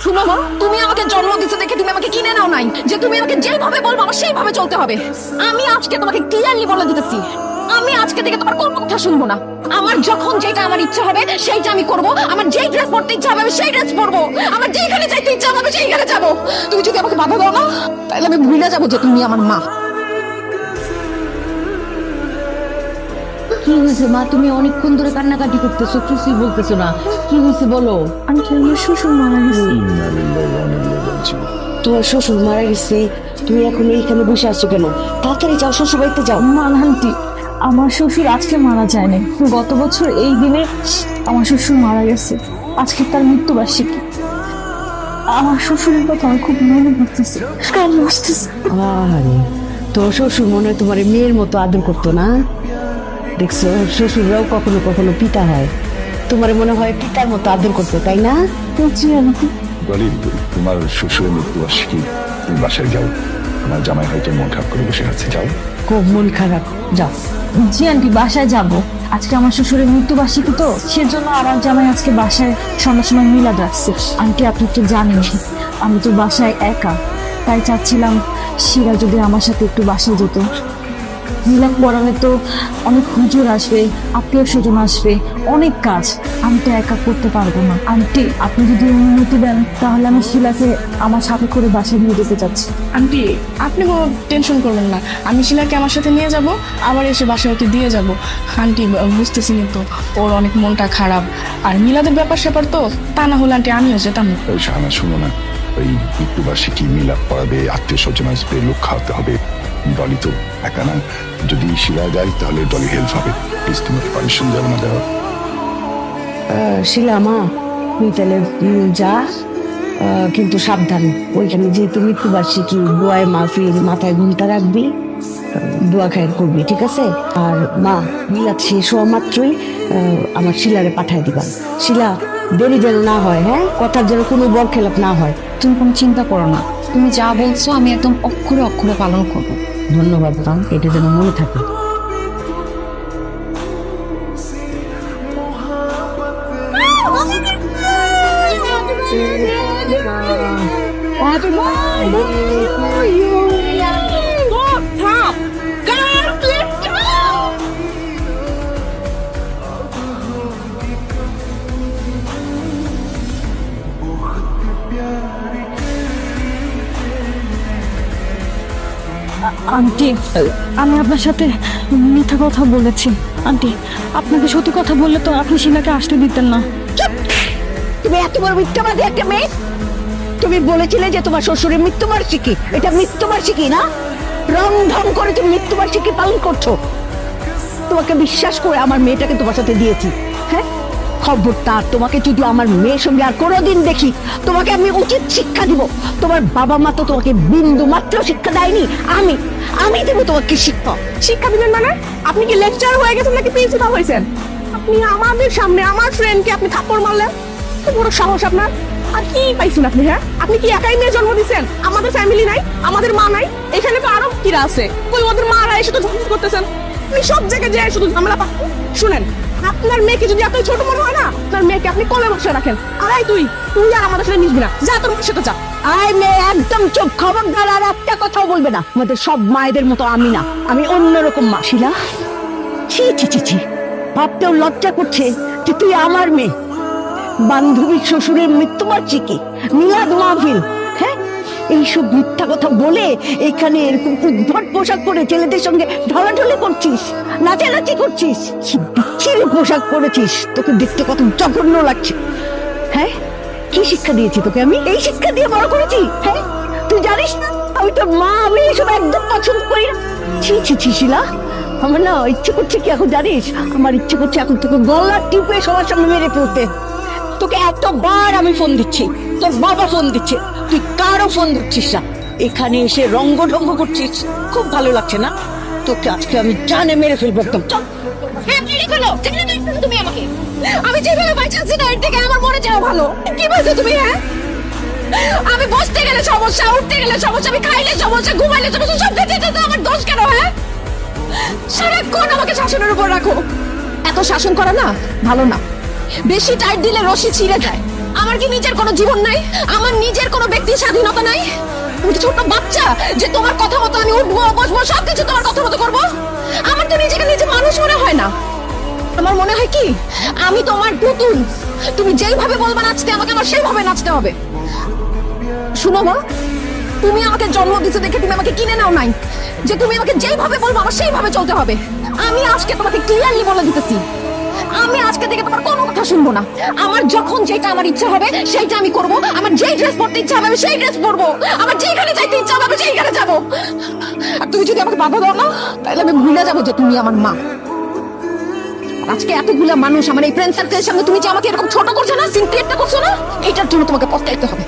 শুনো মা, তুমি আমাকে জন্ম দিতে দেখে তুমি আমাকে কিনে নাও নাই যে তুমি আমাকে যেভাবে বলবো আমার সেইভাবে চলতে হবে। আমি আজকে তোমাকে ক্লিয়ারলি বলে দিতেছি, আমি আজকে থেকে তোমার কোনো কথা শুনবো না। আমার যখন যেটা আমার ইচ্ছা হবে সেইটা আমি করব। আমার যেই ড্রেস পরতে ইচ্ছা হবে আমি সেই ড্রেস পরবো। আমার যেখানে যাইতে ইচ্ছা হবে সেইখানে যাবো। তুমি যদি আমাকে বাধা দাও না, তাহলে আমি ভুলে যাবো যে তুমি আমার মা। কি হয়েছে মা? তুমি অনেকক্ষণ ধরে কান্নাকাটি করতেছো, কিছুই বলতেছো না। কি হয়েছে বলো? আঙ্কেল, আমার শ্বশুর মারা গেছে। তোমার শ্বশুর মারা গেছে, তুমি এখন এইখানে বসে আছো কেন? তাড়াতাড়ি যাও, শ্বশুর বাড়িতে যাও। মা আন্টি, আমার শ্বশুর আজকে মারা যায়নি, গত বছর এই দিনে আমার শ্বশুর মারা গেছে। আজকে তার মৃত্যুবার্ষিকী। আমার শ্বশুরের কথা আমার খুব মনে পড়তেছে, কান্না আসতেছে। আরে তোর শ্বশুর মনে হয় তোমার মেয়ের মতো আদর করতো না? দেখছো, শ্বশুররাও কখনো কখনো পিতা হয়। তোমার মনে হয় পিতার মতো আদর করতো, তাই না? বলছি আন্টি, বলি, তোমার শ্বশুরের মৃত্যুবার্ষিকী, তুমি বাসায় যাও। আমার জামাই হয়তো মন খারাপ করে বসে আছে, যাও। খুব মন খারাপ, যাও। জি আন্টি, বাসায় যাব। আজকে আমার শ্বশুরের মৃত্যুবার্ষিকী তো, সেজন্য আমার জামাই আজকে বাসায় সন্ধ্যার সময় মিলাদ রাখছে। আন্টি, আপনি তো জানেন আমি তো বাসায় একা, তাই চাচ্ছিলাম শিরা যদি আমার সাথে একটু বাসায় যেত। মিলাদ পড়ালে তো অনেক হুজুর আসবে, আত্মীয় স্বজন আসবে, অনেক কাজ আমি তো একা করতে পারবো না। আন্টি, আপনি যদি অনুমতি দেন তাহলে আমি শিলাকে আমার সাথে করে বাসায় নিয়ে যেতে চাচ্ছি। আন্টি, আপনি কোনো টেনশন করবেন না, আমি শিলাকে আমার সাথে নিয়ে যাব, আবার এসে বাসায় ওকে দিয়ে যাব। আন্টি বুঝতেছি তো ওর অনেক মনটা খারাপ, আর মিলাদের ব্যাপার স্যাপার তো, তা না হলে আন্টি আমিও যেতাম। ওই শাহানা, শুনো না, ওই মৃত্যুবার্ষিকী মিলাদ পড়াবে, আত্মীয় স্বজন আসবে, লোক খাওয়াতে হবে। ডলি তো একা না, যদি শিলা যায় তাহলে ডলি হেল্প হবে। প্লিজ তোমাকে পারমিশন যাবে না দেওয়া। শিলা মা, তুই তাহলে যা, কিন্তু সাবধান। ওইখানে যেহেতু মৃত্যুবার্ষিকী, দোয়ায় মাহফিল, মাথায় ঘুমটা রাখবি, দোয়া খায়ের করবি, ঠিক আছে? আর মা, মিলাদ শেষ হওয়া মাত্রই আমার শিলারে পাঠায় দিবা। শিলা, দেরি যেন না হয়, হ্যাঁ? কথার যেন কোনো বরখেলাপ না হয়। তুমি কোনো চিন্তা করো না, তুমি যা বলছো আমি একদম অক্ষরে অক্ষরে পালন করবো। ধন্যবাদ মা, এটা যেন মনে থাকে। আন্টি, আমি আপনার সাথে মিথ্যা কথা বলেছি। আন্টি, আপনাকে সত্যি কথা বললে তো আপনি শিলাকে আসতে দিতেন না। তুমি এত বড় মিথ্যাবাদী একটা মেয়ে। তুমি বলেছিলে যে তোমার শ্বশুরের মৃত্যুবার্ষিকী, এটা মৃত্যুবার্ষিকী না? রংঢং করে তুমি মৃত্যুবার্ষিকী পালন করছো। তোমাকে বিশ্বাস করে আমার মেয়েটাকে তোমার সাথে দিয়েছি। হ্যাঁ, খবরদার, তোমাকে যদি আমার মেয়ের সঙ্গে আর কোনোদিন দেখি, তোমাকে আমি উচিত শিক্ষা দিব। তোমার বাবা মা তো তোমাকে বিন্দু মাত্র শিক্ষা দেয়নি, আমি দেবো তোমাকে শিক্ষা। শিক্ষা দিবেন মানে? আপনি কি লেকচার হয়ে গেছেন নাকি প্রিন্সিপাল হয়েছেন? আপনি আমাদের সামনে আমার ফ্রেন্ডকে আপনি থাপ্পড় মারলেন, তো বড় সাহস আপনার! আর কি পাইছেন আপনি? হ্যাঁ, আপনি কি একাই মেয়ে জন্ম দিচ্ছেন? আমাদের ফ্যামিলি নাই, আমাদের মা নাই, এখানে তো আরো কিরা আছে, ওই ওদের মারা এসে তো ঝগড়া করতেছেন। আপনি সব জায়গায় যায় শুধু ঝামেলা পাচ্ছেন। শুনেন, আপনার মেয়েকে যদি এত ছোট মনে হয় না, আপনার মেয়েকে আপনি কোলে বসে রাখেন। আর তুই আর আমাদের সাথে মিশবি না, যা তোর মার সাথে যা। আয় মেয়ে, একদম চুপ, খবরদার আর একটা কথাও বলবে না। আমাদের সব মায়েদের মতো আমি না, আমি অন্যরকম মা। শিলা, ছি ছি ছি ছি, ভাবতেও লজ্জা করছে যে তুই আমার মেয়ে। বান্ধবীর শ্বশুরের মৃত্যুবার্ষিকী, মিলাদ মাহফিল, হ্যাঁ, এইসব মিথ্যা কথা বলে এখানে এরকম উদ্ভট পোশাক পরে ছেলেদের সঙ্গে ঢলাঢলি করছিস, নাচানাচি করছিস। কি বিচ্ছিরি পোশাক পরেছিস, তোকে দেখতে কত জঘন্য লাগছে। হ্যাঁ, কি শিক্ষা দিয়েছি তোকে আমি? এই শিক্ষা দিয়ে বড় করেছি? হ্যাঁ, তুই জানিস না আমি তোর মা, আমি এসব একদম পছন্দ করি না। ছি ছি ছি শিলা, আমার না ইচ্ছে করছে কি এখন জানিস? আমার ইচ্ছে করছে এখন তোকে গলা টিপে সবার সামনে মেরে ফেলতে। তোকে এতবার আমি ফোন দিচ্ছি, তোর বাবা ফোন দিচ্ছে, তুই কারো ফোন ধরছিস না। এখানে এসে রঙ্গ ঢঙ্গ করছিস, খুব ভালো লাগছে না? তোকে আজকে আমি জানে মেরে ফেলবো একদম। চল। তুমি আমাকে, আমি যেভাবে বাঁচাচ্ছি না এর থেকে আমার মনে যাওয়া ভালো। কি বলছো তুমি? হ্যাঁ, আমি বসতে গেলে সমস্যা, উঠতে গেলে সমস্যা, আমি খাইলে সমস্যা, ঘুমাইলে সমস্যা, সব ক্ষেত্রে আমার দোষ কেন? হ্যাঁ, সারাক্ষণ আমাকে শাসনের উপর রাখো। এত শাসন করা না ভালো না, বেশি টাইট দিলে রশি ছিঁড়ে যায়। আমার কি নিজের কোনো জীবন নাই? আমার নিজের কোনো ব্যক্তি স্বাধীনতা নাই? তুমি কি ছোট বাচ্চা যে তোমার কথা মতো আমি উঠবো বসবো সবকিছু তোমার কথা মতো করবো? আমার তো নিজেকে নিজে মানুষ মনে হয় না। আমার মনে হয় কি আমি তোমার পুতুল, তুমি যেইভাবে বলবা নাচতে আমাকে আমার সেইভাবে নাচতে হবে। শুনো মা, তুমি আমাকে জন্ম দিতে দেখে তুমি আমাকে কিনে নাও নাই যে তুমি আমাকে যেইভাবে বলবো আমার সেইভাবে চলতে হবে। আমি আজকে তোমাকে ক্লিয়ারলি বলে দিতেছি, আমি আজকে থেকে তোমার কোনো কথা শুনবো না। আমার যখন যেটা আমার ইচ্ছা হবে সেইটা আমি করব। আমার যেই ড্রেস পরতে ইচ্ছা হবে আমি সেই ড্রেস পরবো। আমার যেখানে যাইতে ইচ্ছা হবে আমি সেইখানে যাবো। আর তুমি যদি আমাকে বাধা দাও না তাহলে আমি ভুলে যাবো যে তুমি আমার মা। আজকে এতগুলা মানুষ আমার এই ফ্রেন্ড সার্কেলের সামনে তুমি যে আমাকে এরকম ছোট করছো না, সিনক্রিয়েটটা করছো না, এটার জন্য তোমাকে পস্তাইতে হবে।